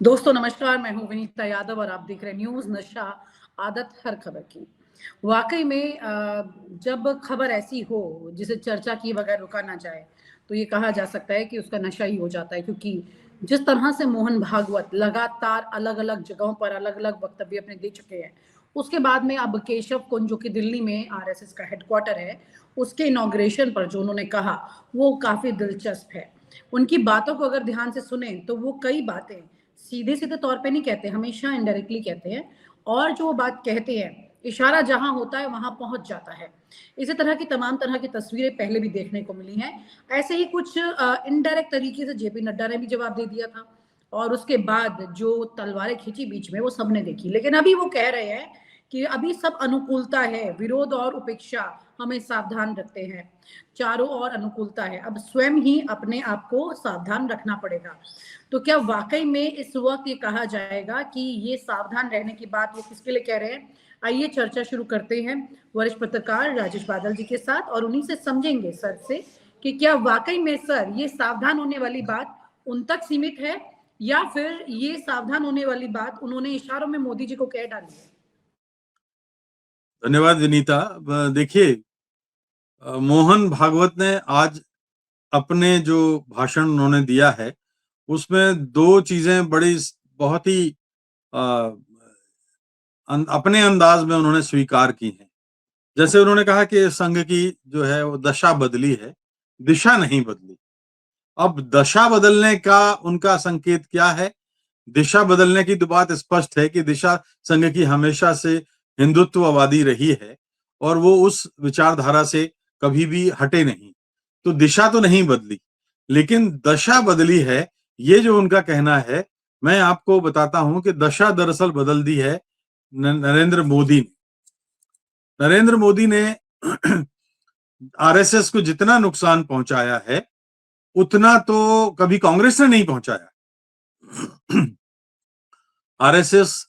दोस्तों नमस्कार, मैं हूँ विनीता यादव और आप देख रहे हैं न्यूज़ नशा आदत हर खबर की। वाक़ई में जब खबर ऐसी हो जिसे चर्चा किए बगैर रुका ना जाए, तो ये कहा जा सकता है कि उसका नशा ही हो जाता है क्योंकि जिस तरह से मोहन भागवत लगातार अलग-अलग जगहों पर अलग-अलग वक्तव्य अपने दे चुके हैं, उसके बाद में अब केशव कुंज जो कि दिल्ली में आरएसएस का हेडक्वार्टर है, उसके इनॉग्रेशन पर जो उन्होंने कहा, वो काफ़ी दिलचस्प है। उनकी बातों को अगर ध्यान से सुने तो वो कई बातें सीधे-सीधे तौर पे नहीं कहते, हमेशा इनडायरेक्टली कहते हैं और जो वो बात कहते हैं, इशारा जहाँ होता है वहाँ पहुँच जाता है। इसी तरह की तमाम तरह की तस्वीरें पहले भी देखने को मिली हैं। ऐसे ही कुछ इनडायरेक्ट तरीके से जेपी नड्डा ने भी जवाब दे दिया था और उसके बाद जो तलवारें खींची बीच में वो सबने देखी। लेकिन अभी वो कह रहे हैं कि अभी सब अनुकूलता है, विरोध और उपेक्षा हमें सावधान रखते हैं। चारों ओर अनुकूलता है, अब स्वयं ही अपने आप को सावधान रखना पड़ेगा। तो क्या वाक़ई में इस वक़्त ये कहा जाएगा कि ये सावधान रहने की बात वो किसके लिए कह रहे हैं? आइए चर्चा शुरू करते हैं वरिष्ठ पत्रकार राजेश बादल जी के साथ और उन्हीं से समझेंगे सर से कि क्या वाक़ई में सर ये सावधान होने वाली बात उन तक सीमित है या फिर ये सावधान होने वाली बात उन्होंने इशारों में मोदी जी को कह डाली है? धन्यवाद विनीता। देखिए, मोहन भागवत ने आज अपने जो भाषण उन्होंने दिया है उसमें दो चीजें बड़ी बहुत ही अपने अंदाज में उन्होंने स्वीकार की हैं। जैसे उन्होंने कहा कि संघ की जो है वो दशा बदली है, दिशा नहीं बदली। अब दशा बदलने का उनका संकेत क्या है? दिशा बदलने की तो बात स्पष्ट है कि दिशा संघ की हमेशा से हिंदुत्ववादी रही है और वो उस विचारधारा से कभी भी हटे नहीं। तो दिशा तो नहीं बदली, लेकिन दशा बदली है, ये जो उनका कहना है। मैं आपको बताता हूं कि दशा दरअसल बदल दी है नरेंद्र मोदी ने। नरेंद्र मोदी ने आरएसएस को जितना नुकसान पहुंचाया है, उतना तो कभी कांग्रेस ने नहीं पहुंचाया। आरएसएस,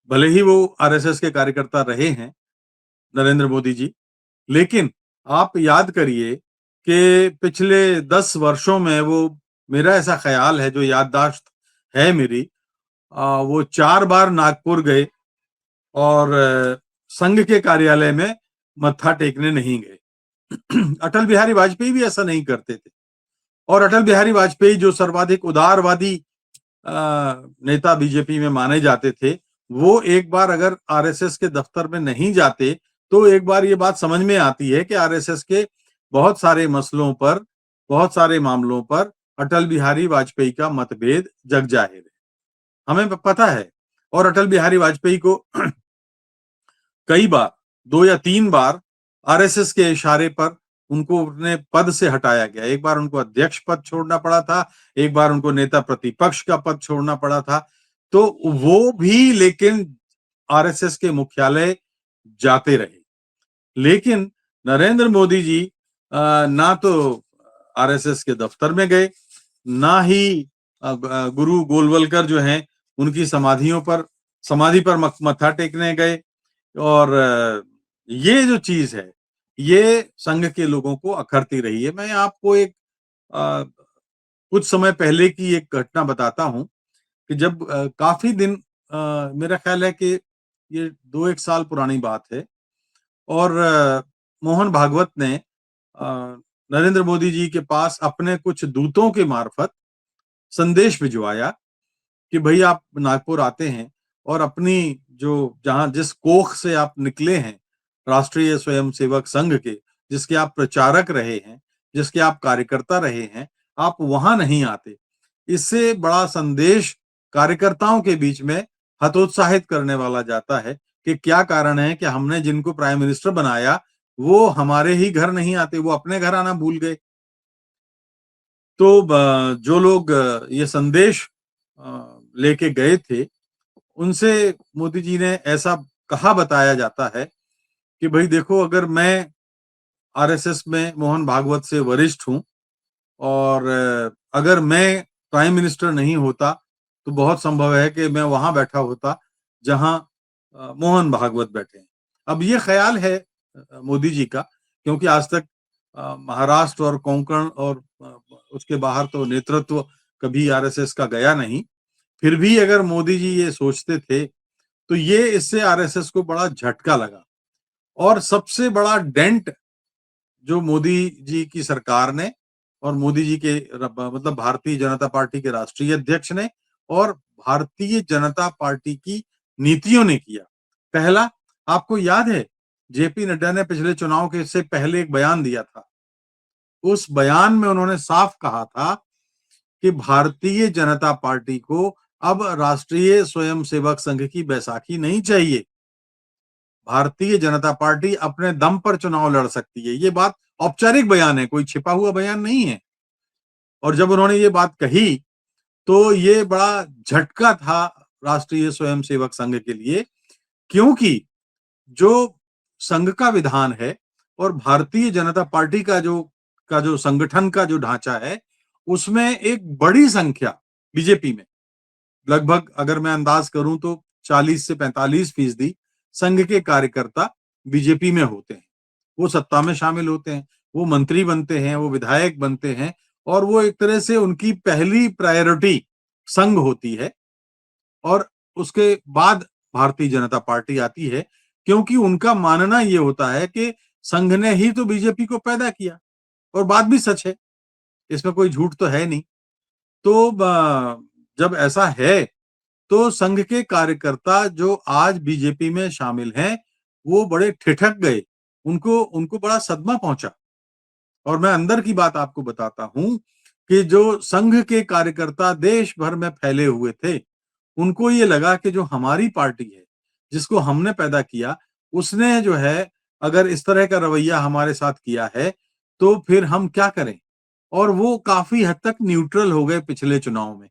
भले ही वो आरएसएस के कार्यकर्ता रहे हैं नरेंद्र मोदी जी, लेकिन आप याद करिए कि पिछले 10 वर्षों में वो, मेरा ऐसा ख्याल है, जो याददाश्त है मेरी, वो 4 बार नागपुर गए और संघ के कार्यालय में मत्था टेकने नहीं गए। अटल बिहारी वाजपेयी भी ऐसा नहीं करते थे और अटल बिहारी वाजपेयी जो सर्वाधिक उदारवादी नेता बीजेपी में माने जाते थे, वो एक बार अगर आरएसएस के दफ्तर में नहीं जाते तो एक बार ये बात समझ में आती है कि आरएसएस के बहुत सारे मसलों पर, बहुत सारे मामलों पर अटल बिहारी वाजपेयी का मतभेद जग जाहिर है, हमें पता है। और अटल बिहारी वाजपेयी को कई बार, 2 या 3 बार आरएसएस के इशारे पर उनको अपने पद से हटाया गया। एक बार उनको अध्यक्ष पद छोड़ना पड़ा था, एक बार उनको नेता प्रतिपक्ष का पद छोड़ना पड़ा था। तो वो भी लेकिन आरएसएस के मुख्यालय जाते रहे। लेकिन नरेंद्र मोदी जी ना तो आरएसएस के दफ्तर में गए, ना ही गुरु गोलवलकर जो हैं उनकी समाधि पर मत्था टेकने गए। और ये जो चीज है, ये संघ के लोगों को अखरती रही है। मैं आपको एक कुछ समय पहले की एक घटना बताता हूं कि जब काफी दिन, मेरा ख्याल है कि ये 2-1 साल पुरानी बात है और मोहन भागवत ने नरेंद्र मोदी जी के पास अपने कुछ दूतों के मार्फत संदेश भिजवाया कि भाई आप नागपुर आते हैं और अपनी जो, जहां जिस कोख से आप निकले हैं, राष्ट्रीय स्वयंसेवक संघ के, जिसके आप प्रचारक रहे हैं, जिसके आप कार्यकर्ता रहे हैं, आप वहां नहीं आते। इससे बड़ा संदेश कार्यकर्ताओं के बीच में हतोत्साहित करने वाला जाता है कि क्या कारण है कि हमने जिनको प्राइम मिनिस्टर बनाया वो हमारे ही घर नहीं आते, वो अपने घर आना भूल गए। तो जो लोग ये संदेश लेके गए थे, उनसे मोदी जी ने ऐसा कहा, बताया जाता है कि भाई देखो, अगर मैं आरएसएस में मोहन भागवत से वरिष्ठ हूं और अगर मैं प्राइम मिनिस्टर नहीं होता तो बहुत संभव है कि मैं वहां बैठा होता जहां मोहन भागवत बैठे हैं। अब ये ख्याल है मोदी जी का, क्योंकि आज तक महाराष्ट्र और कोंकण और उसके बाहर तो नेतृत्व कभी आरएसएस का गया नहीं। फिर भी अगर मोदी जी ये सोचते थे तो ये इससे आरएसएस को बड़ा झटका लगा। और सबसे बड़ा डेंट जो मोदी जी की सरकार ने और मोदी जी के मतलब भारतीय जनता पार्टी के राष्ट्रीय अध्यक्ष ने और भारतीय जनता पार्टी की नीतियों ने किया। पहला, आपको याद है जेपी नड्डा ने पिछले चुनाव के से पहले एक बयान दिया था। उस बयान में उन्होंने साफ कहा था कि भारतीय जनता पार्टी को अब राष्ट्रीय स्वयंसेवक संघ की बैसाखी नहीं चाहिए। भारतीय जनता पार्टी अपने दम पर चुनाव लड़ सकती है। ये बात औपचारिक बयान है, कोई छिपा हुआ बयान नहीं है। और जब उन्होंने ये बात कही तो ये बड़ा झटका था राष्ट्रीय स्वयंसेवक संघ के लिए, क्योंकि जो संघ का विधान है और भारतीय जनता पार्टी का जो संगठन का जो ढांचा है, उसमें एक बड़ी संख्या बीजेपी में, लगभग अगर मैं अंदाज करूं तो 40 से 45% संघ के कार्यकर्ता बीजेपी में होते हैं। वो सत्ता में शामिल होते हैं, वो मंत्री बनते हैं, वो विधायक बनते हैं और वो एक तरह से उनकी पहली प्रायोरिटी संघ होती है और उसके बाद भारतीय जनता पार्टी आती है, क्योंकि उनका मानना ये होता है कि संघ ने ही तो बीजेपी को पैदा किया। और बात भी सच है, इसमें कोई झूठ तो है नहीं। तो जब ऐसा है तो संघ के कार्यकर्ता जो आज बीजेपी में शामिल हैं, वो बड़े ठिठक गए, उनको उनको बड़ा सदमा पहुंचा। और मैं अंदर की बात आपको बताता हूं कि जो संघ के कार्यकर्ता देश भर में फैले हुए थे, उनको ये लगा कि जो हमारी पार्टी है, जिसको हमने पैदा किया, उसने जो है अगर इस तरह का रवैया हमारे साथ किया है, तो फिर हम क्या करें? और वो काफी हद तक न्यूट्रल हो गए पिछले चुनाव में।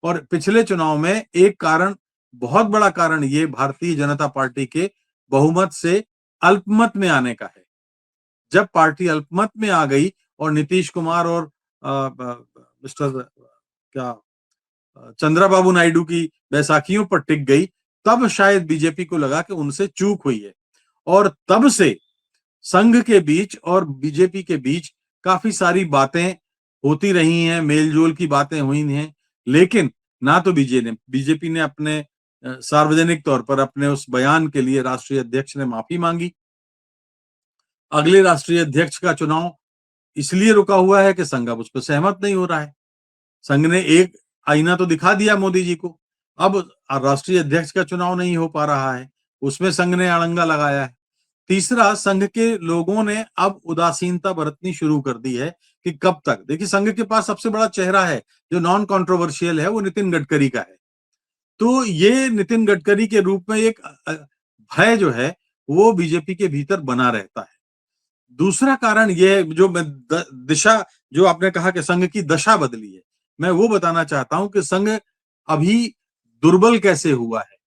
और पिछले चुनाव में एक कारण, बहुत बड़ा कारण ये भारतीय जनता पार्टी के बहुमत से अल्पमत में आने का है। जब पार्टी अल्पमत में आ गई और नीतीश कुमार और मिस्टर क्या चंद्रबाबू नायडू की बैसाखियों पर टिक गई, तब शायद बीजेपी को लगा कि उनसे चूक हुई है। और तब से संघ के बीच और बीजेपी के बीच काफी सारी बातें होती रही हैं, मेलजोल की बातें हुई हैं, लेकिन ना तो बीजेपी ने अपने सार्वजनिक तौर पर अपने उस बयान के लिए राष्ट्रीय अध्यक्ष ने माफी मांगी। अगले राष्ट्रीय अध्यक्ष का चुनाव इसलिए रुका हुआ है कि संघ अब उस पर सहमत नहीं हो रहा है। संघ ने एक आईना तो दिखा दिया मोदी जी को, अब राष्ट्रीय अध्यक्ष का चुनाव नहीं हो पा रहा है, उसमें संघ ने अड़ंगा लगाया है। तीसरा, संघ के लोगों ने अब उदासीनता बरतनी शुरू कर दी है कि कब तक। देखिए, संघ के पास सबसे बड़ा चेहरा है जो नॉन कंट्रोवर्शियल है, वो नितिन गडकरी का है। तो ये नितिन गडकरी के रूप में एक भय जो है वो बीजेपी के भीतर बना रहता है। दूसरा कारण ये जो दिशा, जो आपने कहा कि संघ की दशा बदली है, मैं वो बताना चाहता हूं कि संघ अभी दुर्बल कैसे हुआ है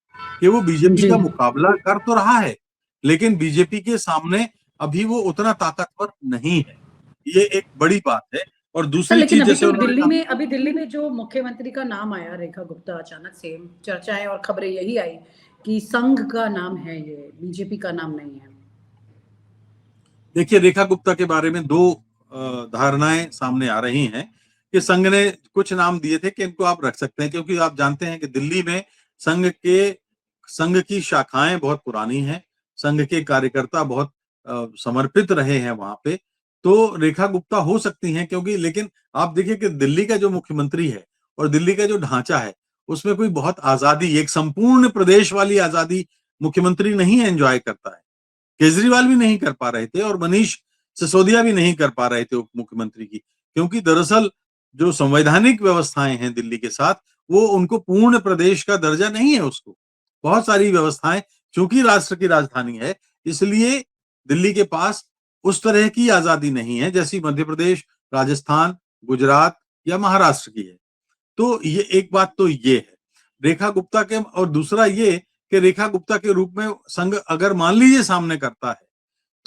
कि वो बीजेपी जी। का मुकाबला कर तो रहा है, लेकिन बीजेपी के सामने अभी वो उतना ताकतवर नहीं है। ये एक बड़ी बात है। और सर, दूसरी लेकिन चीज जैसे उन्होंने कहा, अभी दिल्ली में जो मुख्यमंत्री का नाम आया, रेखा गुप्ता, अचानक से चर्चाएं और खबरें यही आई कि संघ का नाम है, ये बीजेपी का नाम नहीं है। देखिए, रेखा गुप्ता के बारे में दो धारणाएं सामने आ रही हैं कि संघ ने कुछ नाम दिए थे कि इनको आप रख सकते हैं, क्योंकि आप जानते हैं कि दिल्ली में संघ की शाखाएं बहुत पुरानी हैं, संघ के कार्यकर्ता बहुत समर्पित रहे हैं वहां पे। तो रेखा गुप्ता हो सकती हैं, क्योंकि लेकिन आप देखिए कि दिल्ली का जो मुख्यमंत्री है और दिल्ली का जो ढांचा है, उसमें कोई बहुत आजादी, एक संपूर्ण प्रदेश वाली आजादी मुख्यमंत्री नहीं एंजॉय करता है। केजरीवाल भी नहीं कर पा रहे थे और मनीष सिसोदिया भी नहीं कर पा रहे थे उप मुख्यमंत्री की, क्योंकि दरअसल जो संवैधानिक व्यवस्थाएं हैं दिल्ली के साथ, वो उनको पूर्ण प्रदेश का दर्जा नहीं है उसको। बहुत सारी व्यवस्थाएं, चूंकि राष्ट्र की राजधानी है, इसलिए दिल्ली के पास उस तरह की आजादी नहीं है जैसी मध्य प्रदेश, राजस्थान, गुजरात या महाराष्ट्र की है। तो ये एक बात तो ये है रेखा गुप्ता के। और दूसरा ये कि रेखा गुप्ता के रूप में संघ अगर मान लीजिए सामने करता है,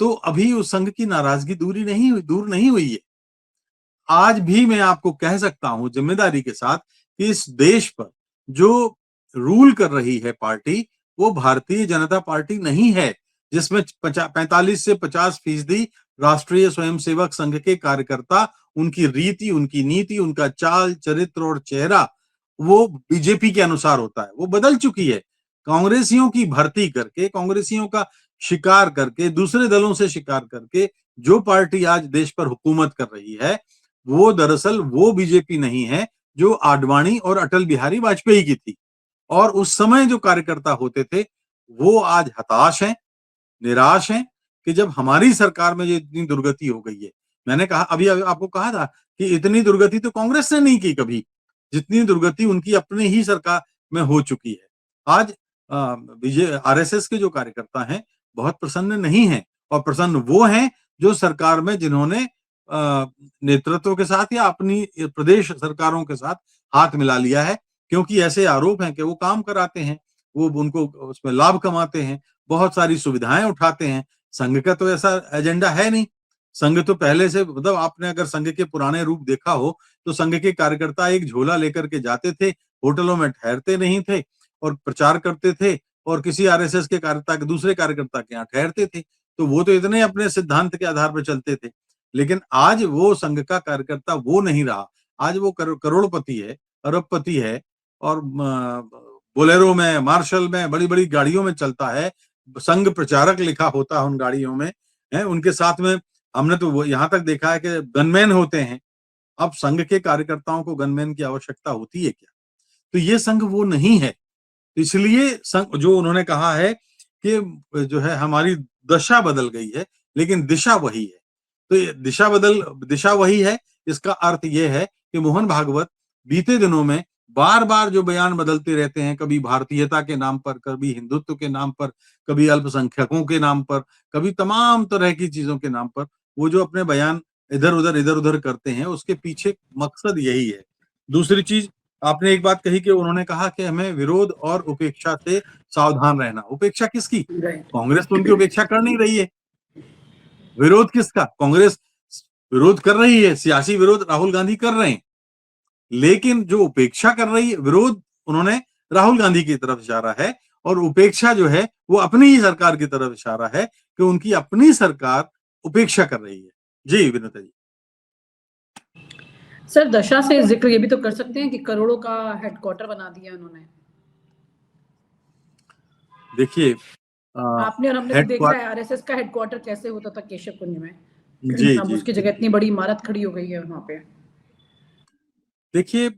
तो अभी उस संघ की नाराजगी दूर नहीं हुई है। आज भी मैं आपको कह सकता हूं जिम्मेदारी के साथ कि इस देश पर जो रूल कर रही है पार्टी, वो भारतीय जनता पार्टी नहीं है, जिसमें 45 से 50% राष्ट्रीय स्वयंसेवक संघ के कार्यकर्ता, उनकी रीति, उनकी नीति, उनका चाल चरित्र और चेहरा वो बीजेपी के अनुसार होता है, वो बदल चुकी है। कांग्रेसियों की भर्ती करके, कांग्रेसियों का शिकार करके, दूसरे दलों से शिकार करके जो पार्टी आज देश पर हुकूमत कर रही है, वो दरअसल वो बीजेपी नहीं है जो आडवाणी और अटल बिहारी वाजपेयी की थी। और उस समय जो कार्यकर्ता होते थे, वो आज हताश हैं, निराश हैं कि जब हमारी सरकार में ये इतनी दुर्गति हो गई है। मैंने कहा अभी आपको कहा था कि इतनी दुर्गति तो कांग्रेस ने नहीं की कभी, जितनी दुर्गति उनकी अपनी ही सरकार में हो चुकी है। आज आरएसएस के जो कार्यकर्ता हैं, बहुत प्रसन्न नहीं हैं और प्रसन्न वो हैं जो सरकार में जिन्होंने नेतृत्व के साथ या अपनी प्रदेश सरकारों के साथ हाथ मिला लिया है, क्योंकि ऐसे आरोप हैं कि वो काम कराते हैं, वो उनको उसमें लाभ कमाते हैं, बहुत सारी सुविधाएं उठाते हैं। संघ का तो ऐसा एजेंडा है नहीं। संघ तो पहले से, मतलब आपने अगर संघ के पुराने रूप देखा हो तो संघ के कार्यकर्ता एक झोला लेकर के जाते थे, होटलों में ठहरते नहीं थे और प्रचार करते थे और किसी आरएसएस के कार्यकर्ता के दूसरे कार्यकर्ता के यहाँ ठहरते थे। तो वो तो इतने अपने सिद्धांत के आधार पर चलते थे। लेकिन आज वो संघ का कार्यकर्ता वो नहीं रहा। आज वो करोड़पति है, अरबपति है और बोलेरो में, मार्शल में, बड़ी-बड़ी गाड़ियों में चलता है। संघ प्रचारक लिखा होता है उन गाड़ियों में, है उनके साथ में। हमने तो वो यहाँ तक देखा है कि गनमैन होते हैं। अब संघ के कार्यकर्ताओं को गनमैन की आवश्यकता होती है क्या? तो ये संघ वो नहीं है। इसलिए संघ जो उन्होंने कहा है कि जो है हमारी दशा बदल गई है, लेकिन दिशा वही है। तो ये दिशा वही है, इसका अर्थ ये है कि मोहन भागवत बीते दिनों में बार-बार जो बयान बदलते रहते हैं, कभी भारतीयता के नाम पर, कभी हिंदुत्व के नाम पर, कभी अल्पसंख्यकों के नाम पर, कभी तमाम तरह की चीजों के नाम पर, वो जो अपने बयान इधर-उधर करते हैं, उसके पीछे मकसद यही है। दूसरी चीज, आपने एक बात कही कि उन्होंने कहा कि हमें विरोध और उपेक्षा से सावधान रहना। उपेक्षा किसकी? राइट। कांग्रेस तो उनकी उपेक्षा कर नहीं रही है। विरोध किसका? कांग्रेस विरोध कर रही है, सियासी विरोध राहुल गांधी कर रहे हैं। लेकिन जो उपेक्षा कर रही है, विरोध उन्होंने राहुल गांधी की तरफ इशारा है और उपेक्षा जो है वो अपनी ही सरकार की तरफ इशारा है कि उनकी अपनी सरकार उपेक्षा कर रही है। जी विनीता जी। सर, दशा से जिक्र ये भी तो कर सकते हैं कि करोड़ों का हेडक्वार्टर बना दिया उन्होंने। देखिए आपने और हमने तो देखा है आरएसएस का हेडक्वार्टर कैसे होता था केशव कुंज में। जी अब जी उसकी जी। जगह इतनी बड़ी इमारत खड़ी हो गई है वहां पे। देखिए,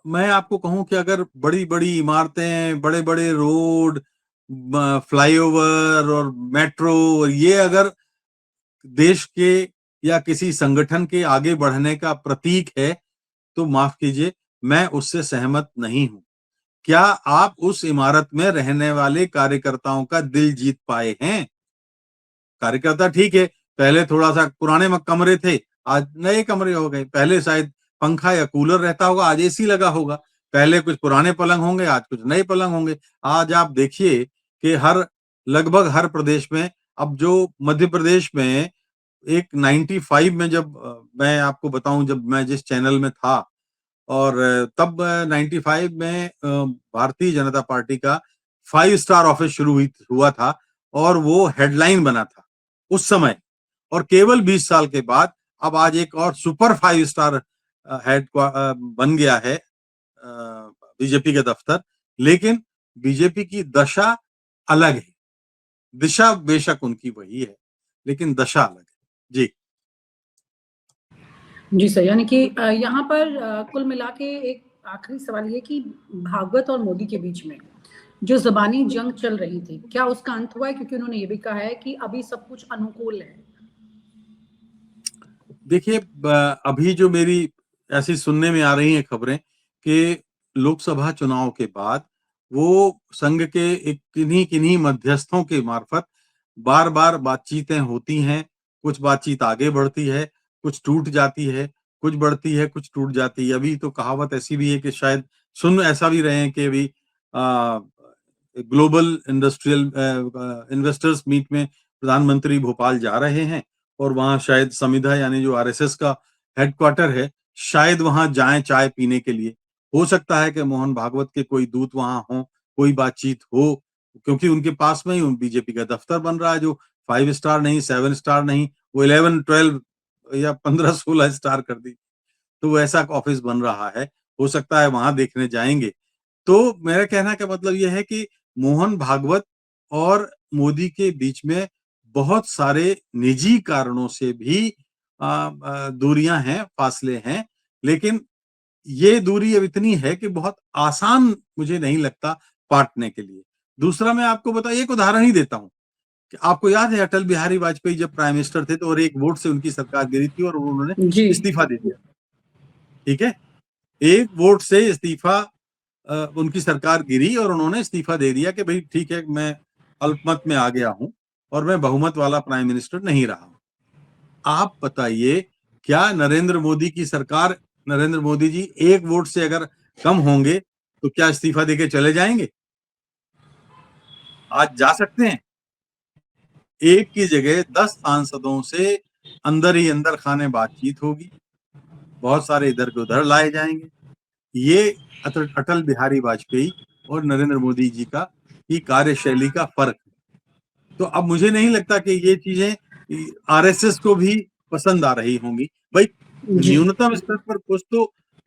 मैं आपको कहूं कि अगर बड़ी-बड़ी इमारतें, बड़े-बड़े रोड, फ्लाईओवर और मेट्रो, ये अगर देश के या किसी संगठन के आगे बढ़ने का प्रतीक है, तो माफ कीजिए, मैं उससे सहमत नहीं हूं। क्या आप उस इमारत में रहने वाले कार्यकर्ताओं का दिल जीत पाए हैं? कार्यकर्ता ठीक है, पहले थोड़ा-सा पुराने कमरे थे, आज नए कमरे हो गए। पहले शायद पंखा या कूलर रहता होगा, आज एसी लगा होगा। पहले कुछ पुराने पलंग होंगे, आज कुछ नए पलंग होंगे। आज आप देखिए कि लगभग हर प्रदेश में, अब जो मध्य प्रदेश में एक 95 में, जब मैं आपको बताऊं, जब मैं जिस चैनल में था और तब 95 में भारतीय जनता पार्टी का 5 स्टार ऑफिस हुआ था और वो हेडलाइन बना था उस समय। और केवल 20 साल के बाद अब आज एक और सुपर 5 स्टार बन गया है बीजेपी के दफ्तर। लेकिन बीजेपी की दशा अलग है। दिशा बेशक उनकी वही है, लेकिन दशा अलग है। जी जी सर, यानी कि यहाँ पर कुल मिला के एक आखिरी सवाल ये कि भागवत और मोदी के बीच में जो ज़बानी जंग चल रही थी, क्या उसका अंत हुआ है? क्योंकि उन्होंने ये भी कहा है कि अभी सब कुछ अनुकूल है। देखिए, अभी जो मेरी ऐसी सुनने में आ रही हैं खबरें कि लोकसभा चुनाव के बाद वो संघ के एक किन्हीं मध्यस्थों के मार्फत बार-बार बातचीतें होती हैं। कुछ बातचीत आगे बढ़ती है, कुछ टूट जाती है, कुछ बढ़ती है, कुछ टूट जाती है। अभी तो कहावत ऐसी भी है कि शायद सुन ऐसा भी रहे हैं कि अभी ग्लोबल इंडस्ट्रियल इन्वेस्टर्स मीट में प्रधानमंत्री भोपाल जा रहे हैं और वहां शायद समिधा, यानी जो आरएसएस का हेडक्वार्टर है, शायद वहां जाएं चाय पीने के लिए। हो सकता है कि मोहन भागवत के कोई दूत वहां हो, कोई बातचीत हो, क्योंकि उनके पास में ही बीजेपी का दफ्तर बन रहा है, जो 5 स्टार नहीं, 7 स्टार नहीं, वो 11, 12 या 15, 16 स्टार कर दी। तो वो ऐसा ऑफिस बन रहा है हो सकता है वहां देखने जाएंगे। तो मेरा कहना का मतलब यह है कि मोहन भागवत और मोदी के बीच में बहुत सारे निजी कारणों से भी दूरियां हैं, फासले हैं, लेकिन ये दूरी अब इतनी है कि बहुत आसान मुझे नहीं लगता पाटने के लिए। दूसरा मैं आपको एक उदाहरण ही देता हूं कि आपको याद है अटल बिहारी वाजपेयी जब प्राइम मिनिस्टर थे तो और एक वोट से उनकी सरकार गिरी थी और उन्होंने जी इस्तीफा दे दिया। ठीक है, एक वोट से इस्तीफा उनकी सरकार गिरी और उन्होंने इस्तीफा दे दिया कि भाई ठीक है, मैं अल्पमत में आ गया हूं और मैं बहुमत वाला प्राइम मिनिस्टर नहीं रहा हूं। आप बताइए, क्या नरेंद्र मोदी की सरकार, नरेंद्र मोदी जी एक वोट से अगर कम होंगे तो क्या इस्तीफा देके चले जाएंगे? आज जा सकते हैं। एक की जगह 10 सांसदों से अंदर ही अंदर खाने बातचीत होगी, बहुत सारे इधर के उधर लाए जाएंगे। ये अटल बिहारी वाजपेयी और नरेंद्र मोदी जी की कार्यशैली का फर्क है। तो अब मुझे नहीं लगता कि ये चीजें आरएसएस को भी पसंद आ रही होंगी। भाई जी न्यूनतम स्तर पर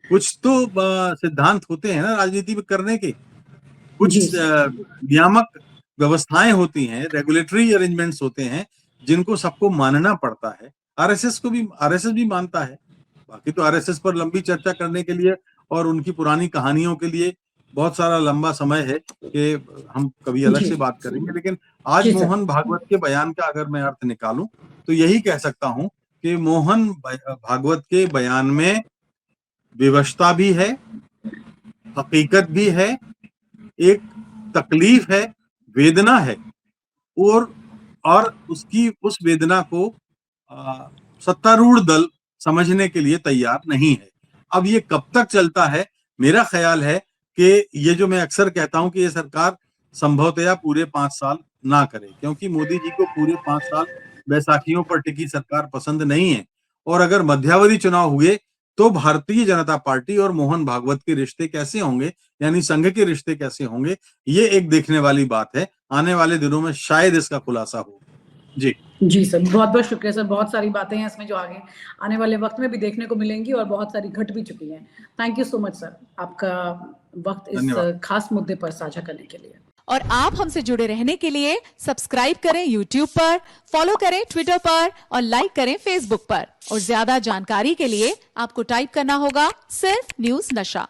कुछ तो सिद्धांत होते हैं ना राजनीति में करने के, कुछ जी नियामक व्यवस्थाएं होती हैं, रेगुलेटरी अरेंजमेंट्स होते हैं जिनको सबको मानना पड़ता है। आरएसएस भी मानता है। बाकी तो आरएसएस पर लंबी चर्चा करने के लिए और उनकी पुरानी कहानियों के लिए बहुत सारा लंबा समय है कि हम कभी अलग जी से बात करेंगे। लेकिन आज जी सर मोहन भागवत के बयान का अगर मैं अर्थ निकालूं तो यही कह सकता हूं कि मोहन भागवत के बयान में विवशता भी है, हकीकत भी है, एक तकलीफ है, वेदना है, और उसकी उस वेदना को सत्तारूढ़ दल समझने के लिए तैयार नहीं है। अब ये कब तक चलता है? मेरा ख्याल है कि ये जो मैं अक्सर कहता हूं कि ये सरकार संभवतया पूरे 5 साल ना करे, क्योंकि मोदी जी को पूरे 5 साल बैसाखियों पर टिकी सरकार पसंद नहीं है। और अगर मध्यावधि चुनाव हुए तो भारतीय जनता पार्टी और मोहन भागवत के रिश्ते कैसे होंगे, यानी संघ के रिश्ते कैसे होंगे, ये एक देखने वाली बात है। आने वाले दिनों में शायद इसका खुलासा हो। जी जी सर, बहुत-बहुत शुक्रिया सर। बहुत सारी बातें हैं इसमें जो आगे आने वाले वक़्त में भी देखने को मिलेंगी और बहुत सारी घट भी चुकी हैं। Thank you so much sir, आपका वक़्त इस धन्यवाद। खास मुद्दे पर साझा करने के लिए। और आप हमसे जुड़े रहने के लिए सब्सक्राइब करें YouTube पर, फॉलो करें Twitter पर और लाइक करें Facebook पर। और ज्यादा जानकारी के लिए आपको टाइप करना होगा सिर्फ न्यूज़ नशा।